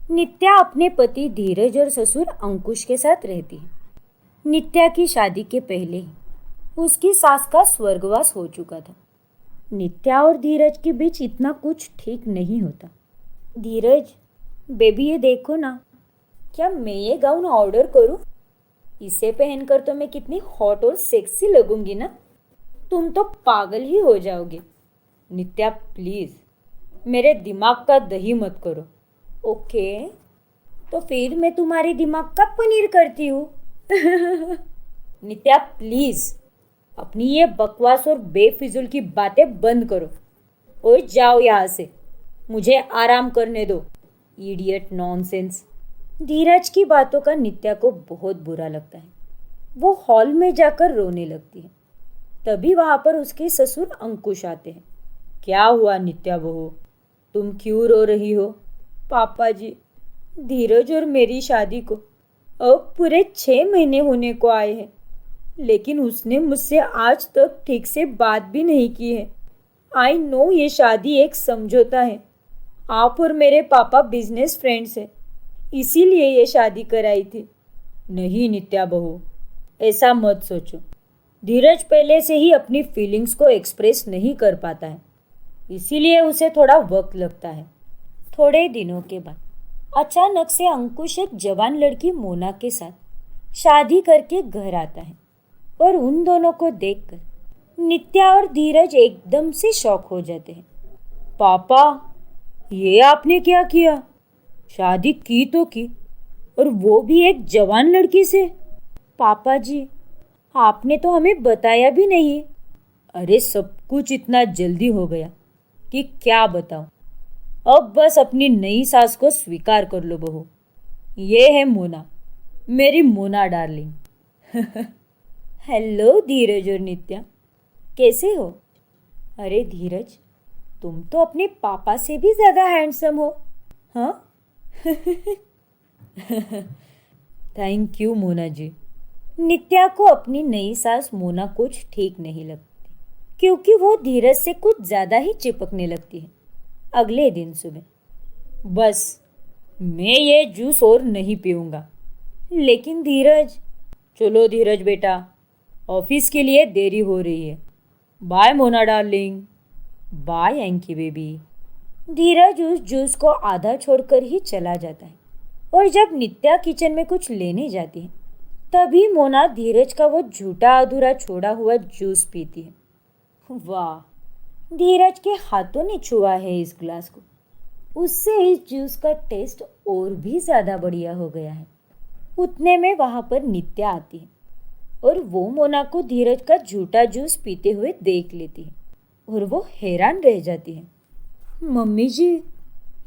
नित्या अपने पति धीरज और ससुर अंकुश के साथ रहती है। नित्या की शादी के पहले ही उसकी सास का स्वर्गवास हो चुका था। नित्या और धीरज के बीच इतना कुछ ठीक नहीं होता। धीरज, बेबी ये देखो ना, क्या मैं ये गाउन ऑर्डर करूं? इसे पहनकर तो मैं कितनी हॉट और सेक्सी लगूंगी ना। तुम तो पागल ही हो जाओगे। नित्या प्लीज, मेरे दिमाग का दही मत करो। ओके, तो फिर मैं तुम्हारे दिमाग का पनीर करती हूँ। नित्या प्लीज, अपनी ये बकवास और बेफिजुल की बातें बंद करो। ओए जाओ यहाँ से, मुझे आराम करने दो। Idiot nonsense. धीरज की बातों का नित्या को बहुत बुरा लगता है। वो हॉल में जाकर रोने लगती है। तभी वहां पर उसके ससुर अंकुश आते हैं। क्या हुआ नित्या बहू, तुम क्यों रो रही हो? पापा जी, धीरज और मेरी शादी को अब पूरे 6 महीने होने को आए हैं, लेकिन उसने मुझसे आज तक ठीक से बात भी नहीं की है। आई नो ये शादी एक समझौता है। आप और मेरे पापा बिजनेस फ्रेंड्स हैं, इसीलिए ये शादी कराई थी। नहीं नित्या बहू, ऐसा मत सोचो। धीरज पहले से ही अपनी फीलिंग्स को एक्सप्रेस नहीं कर पाता है, इसीलिए उसे थोड़ा वक्त लगता है। थोड़े दिनों के बाद अचानक से अंकुश एक जवान लड़की मोना के साथ शादी करके घर आता है और उन दोनों को देखकर नित्या और धीरज एकदम से शॉक हो जाते हैं। पापा, ये आपने क्या किया? शादी की तो की, और वो भी एक जवान लड़की से। पापा जी, आपने तो हमें बताया भी नहीं। अरे सब कुछ इतना जल्दी हो गया कि क्या बताऊं। अब बस अपनी नई सास को स्वीकार कर लो बहू। ये है मोना, मेरी मोना डार्लिंग। हेलो धीरज और नित्या, कैसे हो? अरे धीरज, तुम तो अपने पापा से भी ज्यादा हैंडसम हो। हाँ? Thank you Mona ji. नित्या को अपनी नई सास मोना कुछ ठीक नहीं लगती, क्योंकि वो धीरज से कुछ ज्यादा ही चिपकने लगती है। अगले दिन सुबह, बस मैं ये जूस और नहीं पीऊंगा। लेकिन धीरज, चलो धीरज बेटा, ऑफिस के लिए देरी हो रही है। Bye Mona darling. Bye Anki baby. Dheeraj उस जूस को आधा छोड़कर ही चला जाता है और जब नित्या किचन में कुछ लेने जाती है, तभी मोना धीरज का वो झूठा अधूरा छोड़ा हुआ जूस पीती है। वाह, धीरज के हाथों ने छुआ है इस ग्लास को, उससे इस जूस का टेस्ट और भी ज्यादा बढ़िया हो गया है। उतने में वहां पर नित्या आती है और वो मोना को धीरज का झूठा जूस पीते हुए देख लेती है और वो हैरान रह जाती है। मम्मी जी,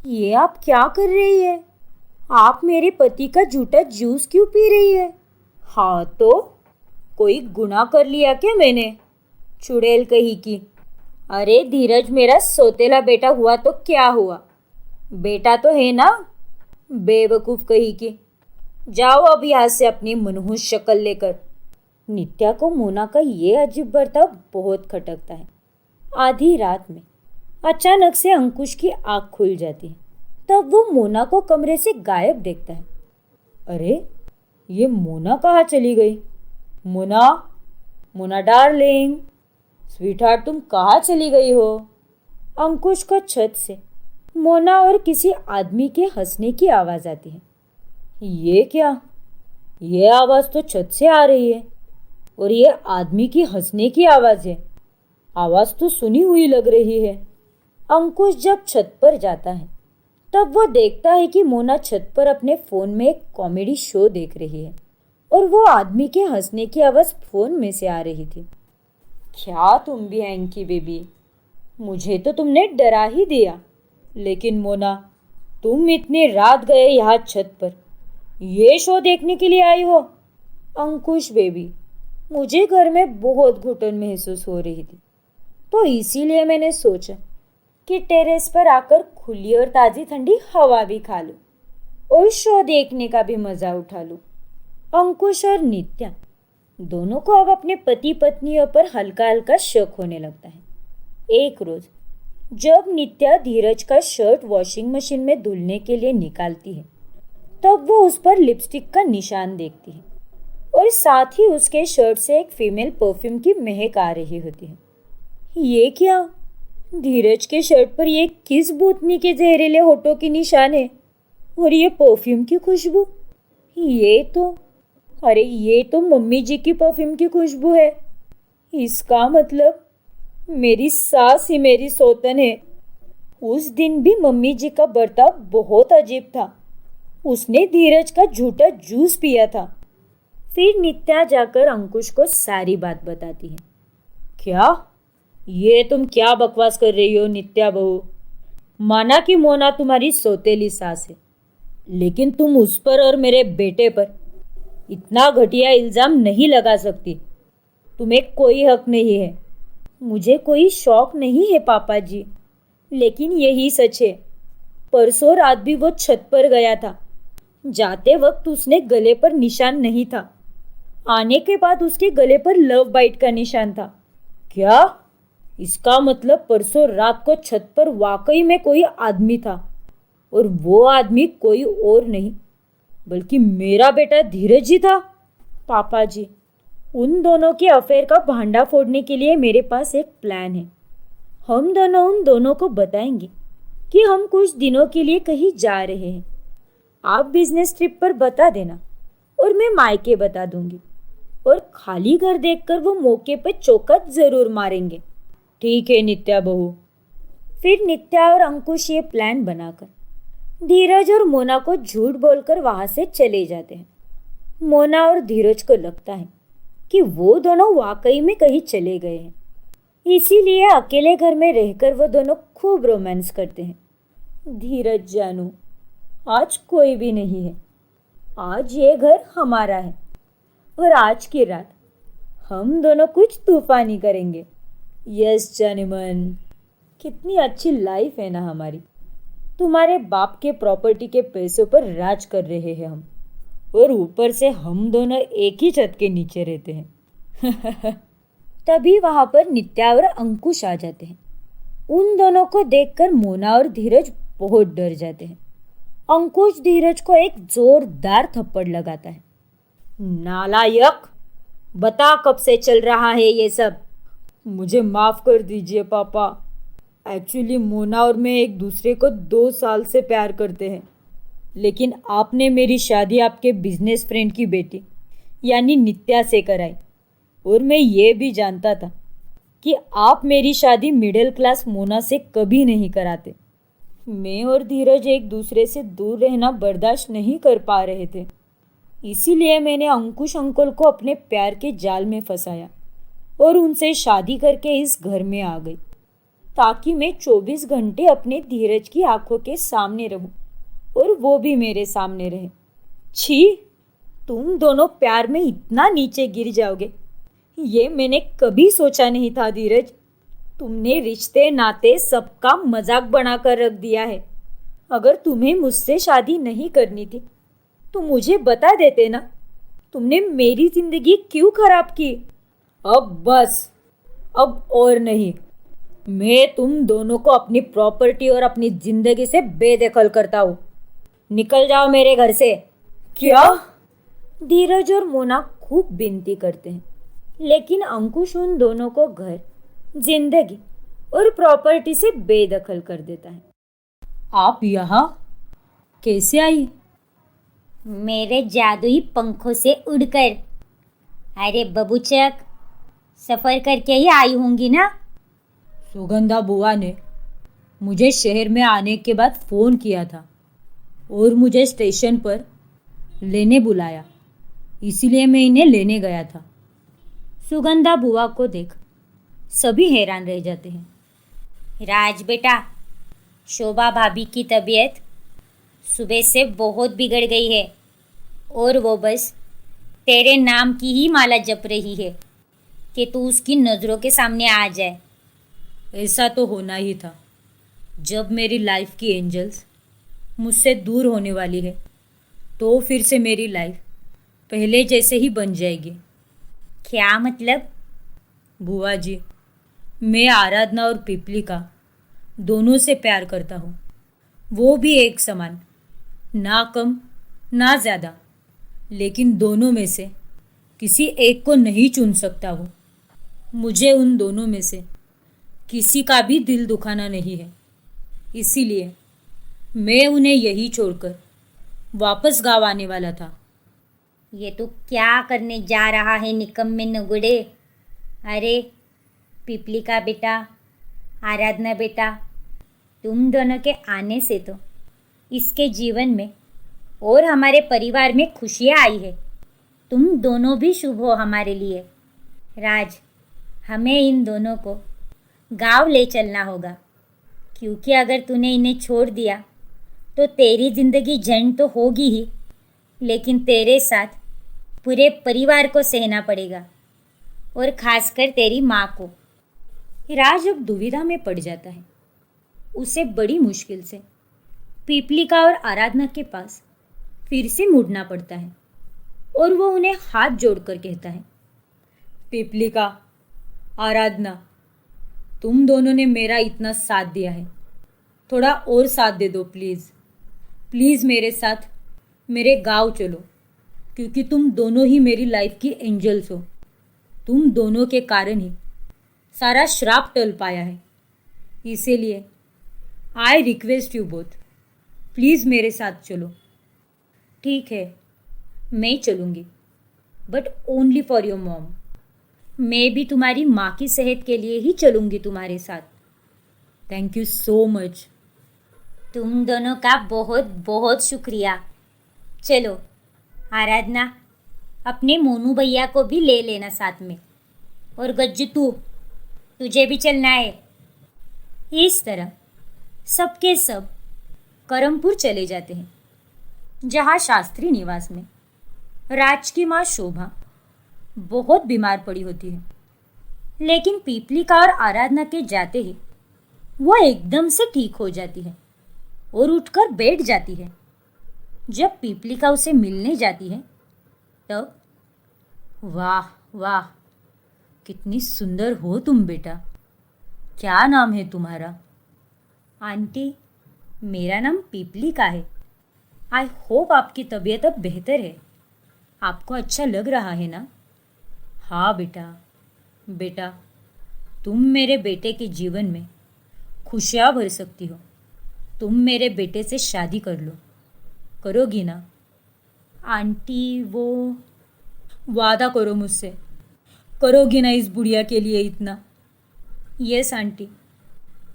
ये आप क्या कर रही है? आप मेरे पति का झूठा जूस क्यों पी रही है? हाँ तो कोई गुनाह कर लिया क्या मैंने? चुड़ैल कही की। अरे धीरज मेरा सौतेला बेटा हुआ तो क्या हुआ, बेटा तो है ना। बेवकूफ कही की। जाओ अब यहाँ से अपनी मनहूस शक्ल लेकर। नित्या को मोना का ये अजीब बर्ताव बहुत खटकता है। आधी रात में अचानक से अंकुश की आंख खुल जाती है। तब वो मोना को कमरे से गायब देखता है। अरे ये मोना कहाँ चली गई? मोना, मोना डार्लिंग, स्वीटहार्ट तुम कहाँ चली गई हो? अंकुश को छत से मोना और किसी आदमी के हंसने की आवाज आती है। ये क्या? ये आवाज तो छत से आ रही है और ये आदमी की हंसने की आवाज है। आवाज तो सुनी हुई लग रही है। अंकुश जब छत पर जाता है तब वो देखता है कि मोना छत पर अपने फोन में एक कॉमेडी शो देख रही है और वो आदमी के हंसने की आवाज फोन में से आ रही थी। क्या तुम भी एंकी बेबी, मुझे तो तुमने डरा ही दिया। लेकिन मोना, तुम इतनी रात गए यहाँ छत पर ये शो देखने के लिए आई हो? अंकुश बेबी, मुझे घर में बहुत घुटन महसूस हो रही थी, तो इसीलिए मैंने सोचा कि टेरेस पर आकर खुली और ताज़ी ठंडी हवा भी खा लूं और शो देखने का भी मज़ा उठा लूं। अंकुश और नित्या दोनों को अब अपने पति पत्नियों पर हल्का हल्का शक होने लगता है। एक रोज जब नित्या धीरज का शर्ट वॉशिंग मशीन में धुलने के लिए निकालती है, तब वो उस पर लिपस्टिक का निशान देखती है और साथ ही उसके शर्ट से एक फीमेल परफ्यूम की महक आ रही होती है। ये क्या? धीरज के शर्ट पर ये किस भूतनी के जहरीले होठों के निशान है? और ये परफ्यूम की खुशबू, ये तो मम्मी जी की परफ्यूम की खुशबू है। इसका मतलब मेरी सास ही मेरी सौतन है। उस दिन भी मम्मी जी का बर्ताव बहुत अजीब था। उसने धीरज का झूठा जूस पिया था। फिर नित्या जाकर अंकुश को सारी बात बताती है। क्या? ये तुम क्या बकवास कर रही हो नित्या बहू? माना कि मोना तुम्हारी सौतेली सास है, लेकिन तुम उस पर और मेरे बेटे पर इतना घटिया इल्जाम नहीं लगा सकती। तुम्हें कोई हक नहीं है। मुझे कोई शौक नहीं है पापा जी, लेकिन यही सच है। परसों रात भी वो छत पर गया था। जाते वक्त उसने गले पर निशान नहीं था। आने के बाद उसके गले पर लव बाइट का निशान था। क्या? इसका मतलब परसों रात को छत पर वाकई में कोई आदमी था, और वो आदमी कोई और नहीं बल्कि मेरा बेटा धीरज ही था। पापा जी, उन दोनों के अफेयर का भांडा फोड़ने के लिए मेरे पास एक प्लान है। हम दोनों उन दोनों को बताएंगे कि हम कुछ दिनों के लिए कहीं जा रहे हैं। आप बिजनेस ट्रिप पर बता देना और मैं मायके बता दूंगी, और खाली घर देखकर वो मौके पर चौकत जरूर मारेंगे। ठीक है नित्या बहू। फिर नित्या और अंकुश ये प्लान बनाकर धीरज और मोना को झूठ बोलकर वहां से चले जाते हैं। मोना और धीरज को लगता है कि वो दोनों वाकई में कहीं चले गए हैं, इसीलिए अकेले घर में रहकर वो दोनों खूब रोमांस करते हैं। धीरज जानू, आज कोई भी नहीं है। आज ये घर हमारा है और आज की रात हम दोनों कुछ तूफानी करेंगे। यस जानेमन, कितनी अच्छी लाइफ है ना हमारी। तुम्हारे बाप के प्रॉपर्टी के पैसों पर राज कर रहे हैं हम, और ऊपर से हम दोनों एक ही छत के नीचे रहते हैं। तभी वहां पर नित्या और अंकुश आ जाते हैं। उन दोनों को देखकर मोना और धीरज बहुत डर जाते हैं। अंकुश धीरज को एक जोरदार थप्पड़ लगाता है। नालायक, बता कब से चल रहा है ये सब? मुझे माफ कर दीजिए पापा। एक्चुअली मोना और मैं एक दूसरे को 2 साल से प्यार करते हैं, लेकिन आपने मेरी शादी आपके बिजनेस फ्रेंड की बेटी यानी नित्या से कराई, और मैं ये भी जानता था कि आप मेरी शादी मिडिल क्लास मोना से कभी नहीं कराते। मैं और धीरज एक दूसरे से दूर रहना बर्दाश्त नहीं कर पा रहे थे, इसीलिए मैंने अंकुश अंकल को अपने प्यार के जाल में फंसाया और उनसे शादी करके इस घर में आ गई, ताकि मैं 24 घंटे अपने धीरज की आंखों के सामने रहूं और वो भी मेरे सामने रहे। छी, तुम दोनों प्यार में इतना नीचे गिर जाओगे, ये मैंने कभी सोचा नहीं था धीरज। तुमने रिश्ते नाते सबका मजाक बनाकर रख दिया है। अगर तुम्हें मुझसे शादी नहीं करनी थी तो मुझे बता देते ना। तुमने मेरी जिंदगी क्यों खराब की? अब बस, अब और नहीं। मैं तुम दोनों को अपनी प्रॉपर्टी और अपनी जिंदगी से बेदखल करता हूँ। निकल जाओ मेरे घर से। क्या? धीरज और मोना खूब विनती करते हैं, लेकिन अंकुश उन दोनों को घर, जिंदगी और प्रॉपर्टी से बेदखल कर देता है। आप यहाँ कैसे आई? मेरे जादुई पंखों से उड़कर। अरे बबूचक, सफर करके ही आई होंगी ना? सुगंधा बुआ ने मुझे शहर में आने के बाद फ़ोन किया था और मुझे स्टेशन पर लेने बुलाया, इसीलिए मैं इन्हें लेने गया था। सुगंधा बुआ को देख सभी हैरान रह जाते हैं। राज बेटा, शोभा भाभी की तबीयत सुबह से बहुत बिगड़ गई है, और वो बस तेरे नाम की ही माला जप रही है कि तू उसकी नज़रों के सामने आ जाए। ऐसा तो होना ही था। जब मेरी लाइफ की एंजल्स मुझसे दूर होने वाली है तो फिर से मेरी लाइफ पहले जैसे ही बन जाएगी। क्या मतलब? बुआ जी, मैं आराधना और पिपली का दोनों से प्यार करता हूँ, वो भी एक समान, ना कम ना ज़्यादा। लेकिन दोनों में से किसी एक को नहीं चुन सकता हूँ। मुझे उन दोनों में से किसी का भी दिल दुखाना नहीं है, इसीलिए मैं उन्हें यही छोड़कर वापस गाँव आने वाला था। ये तो क्या करने जा रहा है निकम्मे नुगड़े। अरे पिपली का बेटा, आराधना बेटा, तुम दोनों के आने से तो इसके जीवन में और हमारे परिवार में खुशियाँ आई है। तुम दोनों भी शुभ हो हमारे लिए। राज, हमें इन दोनों को गांव ले चलना होगा, क्योंकि अगर तूने इन्हें छोड़ दिया तो तेरी जिंदगी झंड तो होगी ही, लेकिन तेरे साथ पूरे परिवार को सहना पड़ेगा, और खासकर तेरी माँ को। राज अब दुविधा में पड़ जाता है। उसे बड़ी मुश्किल से पीपलिका और आराधना के पास फिर से मुड़ना पड़ता है, और वो उन्हें हाथ जोड़कर कहता है, पीपलिका, आराधना, तुम दोनों ने मेरा इतना साथ दिया है, थोड़ा और साथ दे दो प्लीज़। प्लीज़ मेरे साथ मेरे गांव चलो, क्योंकि तुम दोनों ही मेरी लाइफ की एंजल्स हो। तुम दोनों के कारण ही सारा श्राप टल पाया है। इसीलिए I request you both, please मेरे साथ चलो। ठीक है, मैं चलूँगी, but only for your mom. मैं भी तुम्हारी माँ की सेहत के लिए ही चलूँगी तुम्हारे साथ। Thank you so much. तुम दोनों का बहुत बहुत शुक्रिया। चलो आराधना, अपने मोनू भैया को भी ले लेना साथ में, और गज्जू तुझे भी चलना है। इस तरह सबके सब करमपुर चले जाते हैं, जहाँ शास्त्री निवास में राज की माँ शोभा बहुत बीमार पड़ी होती है। लेकिन पीपलिका और आराधना के जाते ही वो एकदम से ठीक हो जाती है और उठकर बैठ जाती है। जब पीपलिका उसे मिलने जाती है तब, वाह वाह, कितनी सुंदर हो तुम बेटा, क्या नाम है तुम्हारा? आंटी, मेरा नाम पीपलिका है। आई होप आपकी तबीयत अब बेहतर है। आपको अच्छा लग रहा है ना? हाँ बेटा, बेटा तुम मेरे बेटे के जीवन में खुशियाँ भर सकती हो। तुम मेरे बेटे से शादी कर लो, करोगी ना? आंटी, वो वादा करो मुझसे, करोगी ना इस बुढ़िया के लिए इतना? यस आंटी,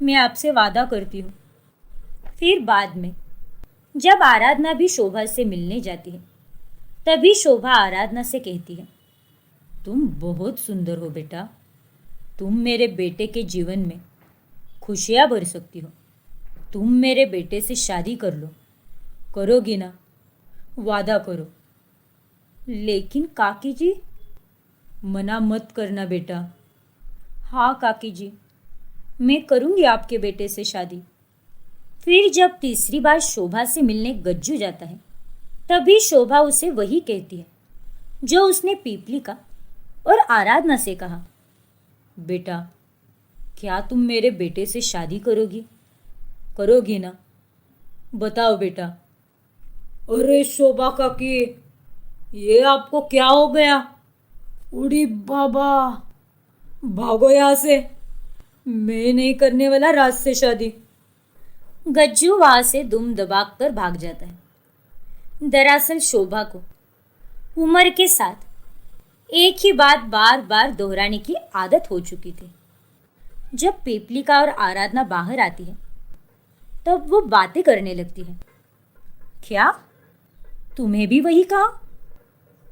मैं आपसे वादा करती हूँ। फिर बाद में जब आराधना भी शोभा से मिलने जाती है, तभी शोभा आराधना से कहती है, तुम बहुत सुंदर हो बेटा, तुम मेरे बेटे के जीवन में खुशियाँ भर सकती हो। तुम मेरे बेटे से शादी कर लो, करोगी ना? वादा करो। लेकिन काकी जी, मना मत करना बेटा। हाँ काकी जी, मैं करूँगी आपके बेटे से शादी। फिर जब तीसरी बार शोभा से मिलने गज्जू जाता है, तभी शोभा उसे वही कहती है जो उसने पीपलिका और आराधना से कहा, बेटा क्या तुम मेरे बेटे से शादी करोगी? करोगी ना? बताओ बेटा। अरे शोभा काकी, ये आपको क्या हो गया? उड़ी बाबा, भागो यहाँ से, मैं नहीं करने वाला राज से शादी। गज्जू वहां से दुम दबाक कर भाग जाता है। दरअसल शोभा को उम्र के साथ एक ही बात बार बार दोहराने की आदत हो चुकी थी। जब पीपलिका और आराधना बाहर आती है, तब वो बातें करने लगती है। क्या तुम्हें भी वही कहा?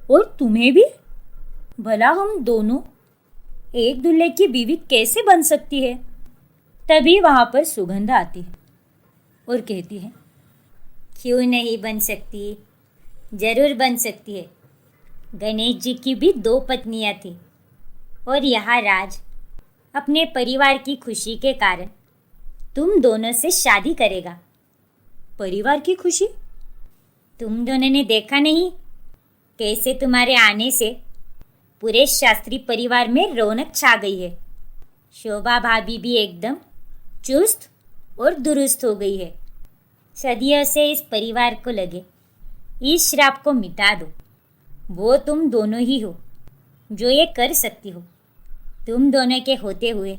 और तुम्हें भी? भला हम दोनों एक दूल्हे की बीवी कैसे बन सकती है? तभी वहां पर सुगंधा आती है और कहती है, क्यों नहीं बन सकती, जरूर बन सकती है। गणेश जी की भी 2 पत्नियां थी, और यहाँ राज अपने परिवार की खुशी के कारण तुम दोनों से शादी करेगा। परिवार की खुशी? तुम दोनों ने देखा नहीं कैसे तुम्हारे आने से पूरे शास्त्री परिवार में रौनक छा गई है। शोभा भाभी भी एकदम चुस्त और दुरुस्त हो गई है। सदियों से इस परिवार को लगे इस श्राप को मिटा दो। वो तुम दोनों ही हो जो ये कर सकती हो। तुम दोनों के होते हुए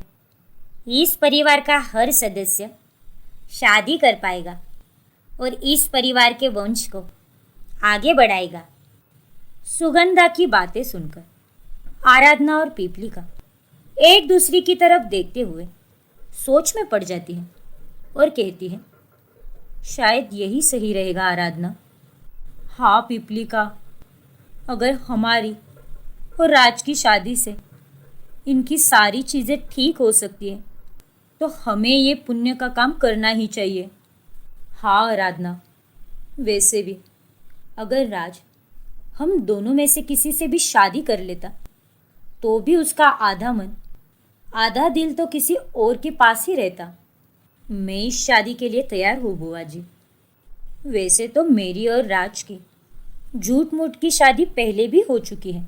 इस परिवार का हर सदस्य शादी कर पाएगा और इस परिवार के वंश को आगे बढ़ाएगा। सुगंधा की बातें सुनकर आराधना और पीपलिका एक दूसरे की तरफ देखते हुए सोच में पड़ जाती है और कहती है, शायद यही सही रहेगा आराधना। हाँ पीपलिका, अगर हमारी और राज की शादी से इनकी सारी चीज़ें ठीक हो सकती हैं तो हमें ये पुण्य का काम करना ही चाहिए। हाँ आराधना, वैसे भी अगर राज हम दोनों में से किसी से भी शादी कर लेता तो भी उसका आधा मन आधा दिल तो किसी और के पास ही रहता। मैं इस शादी के लिए तैयार हूँ बुआ जी। वैसे तो मेरी और राज की झूठ मूठ की शादी पहले भी हो चुकी है,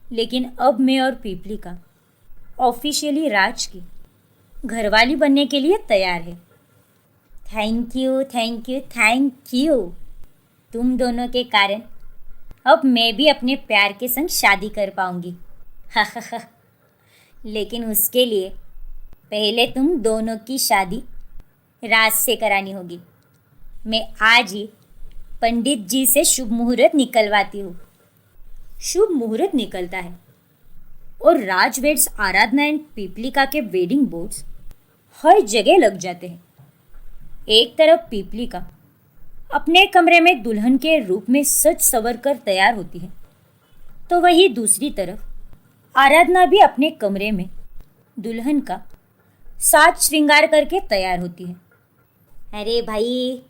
लेकिन अब मैं और पीपलिका ऑफिशियली राज की घरवाली बनने के लिए तैयार है। Thank you thank you thank you. तुम दोनों के कारण अब मैं भी अपने प्यार के संग शादी कर पाऊंगी। लेकिन उसके लिए पहले तुम दोनों की शादी राज से करानी होगी। मैं आज ही पंडित जी से शुभ मुहूर्त निकलवाती हूँ। शुभ मुहूर्त निकलता है और राज वेड्स आराधना एंड पीपलिका के वेडिंग बोर्ड्स हर जगह लग जाते हैं। एक तरफ पीपलिका अपने कमरे में दुल्हन के रूप में सज संवर कर तैयार होती है, तो वही दूसरी तरफ आराधना भी अपने कमरे में दुल्हन का साज श्रृंगार करके तैयार होती है। अरे भाई,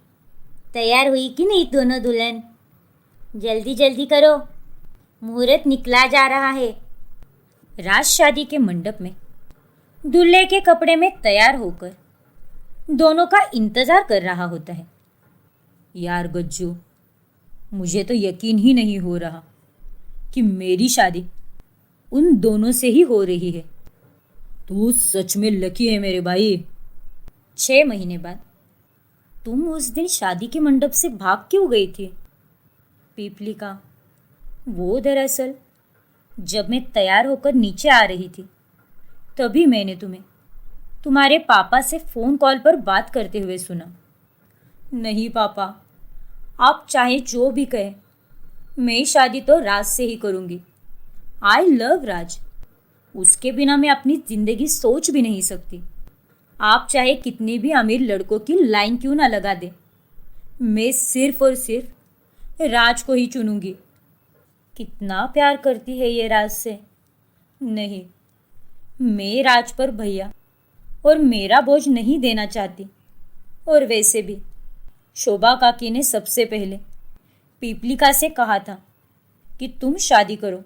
तैयार हुई कि नहीं दोनों दुल्हन? जल्दी जल्दी करो, मुहूर्त निकला जा रहा है। राज शादी के मंडप में दूल्हे के कपड़े में तैयार होकर दोनों का इंतजार कर रहा होता है। यार गज्जू, मुझे तो यकीन ही नहीं हो रहा कि मेरी शादी उन दोनों से ही हो रही है। तू सच में लकी है मेरे भाई। 6 महीने बाद तुम उस दिन शादी के मंडप से भाग क्यों गई थी? पीपलिका, वो दरअसल जब मैं तैयार होकर नीचे आ रही थी तभी मैंने तुम्हें तुम्हारे पापा से फ़ोन कॉल पर बात करते हुए सुना। नहीं पापा, आप चाहे जो भी कहें, मैं शादी तो राज से ही करूँगी। आई लव राज, उसके बिना मैं अपनी ज़िंदगी सोच भी नहीं सकती। आप चाहे कितने भी अमीर लड़कों की लाइन क्यों ना लगा दें, मैं सिर्फ और सिर्फ राज को ही चुनूंगी। कितना प्यार करती है ये राज से। नहीं, मैं राज पर भैया और मेरा बोझ नहीं देना चाहती। और वैसे भी शोभा काकी ने सबसे पहले पीपलिका से कहा था कि तुम शादी करो,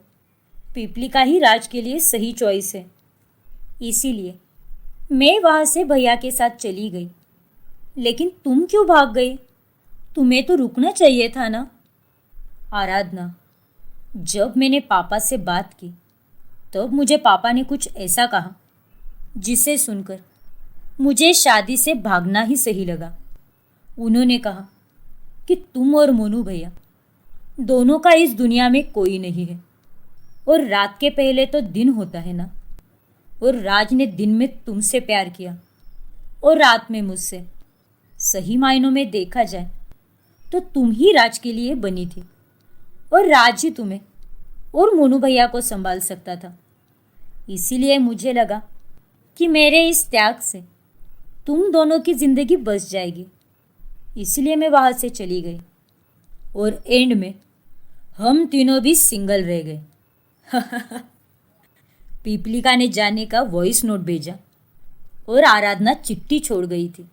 पीपलिका ही राज के लिए सही चॉइस है। इसीलिए मैं वहाँ से भैया के साथ चली गई। लेकिन तुम क्यों भाग गई? तुम्हें तो रुकना चाहिए था ना। आराधना, जब मैंने पापा से बात की तब मुझे पापा ने कुछ ऐसा कहा जिसे सुनकर मुझे शादी से भागना ही सही लगा। उन्होंने कहा कि तुम और मोनू भैया दोनों का इस दुनिया में कोई नहीं है, और रात के पहले तो दिन होता है ना। और राज ने दिन में तुमसे प्यार किया और रात में मुझसे। सही मायनों में देखा जाए तो तुम ही राज के लिए बनी थी और राज ही तुम्हें और मोनू भैया को संभाल सकता था। इसीलिए मुझे लगा कि मेरे इस त्याग से तुम दोनों की जिंदगी बच जाएगी। इसलिए मैं वहाँ से चली गई और एंड में हम तीनों भी सिंगल रह गए। पीपलिका ने जाने का वॉइस नोट भेजा और आराधना चिट्ठी छोड़ गई थी।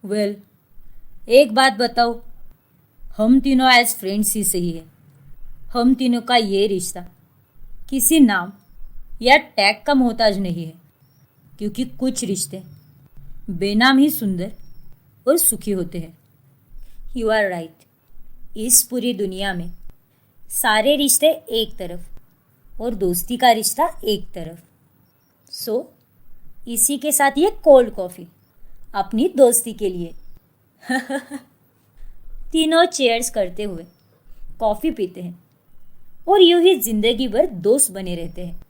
वेल, एक बात बताओ, हम तीनों एज फ्रेंड्स ही सही है। हम तीनों का ये रिश्ता किसी नाम या टैग का मोहताज नहीं है, क्योंकि कुछ रिश्ते बेनाम ही सुंदर और सुखी होते हैं। You are right. इस पूरी दुनिया में सारे रिश्ते एक तरफ और दोस्ती का रिश्ता एक तरफ। सो इसी के साथ ये कोल्ड कॉफ़ी अपनी दोस्ती के लिए। तीनों चेयर्स करते हुए कॉफ़ी पीते हैं और यूं ही जिंदगी भर दोस्त बने रहते हैं।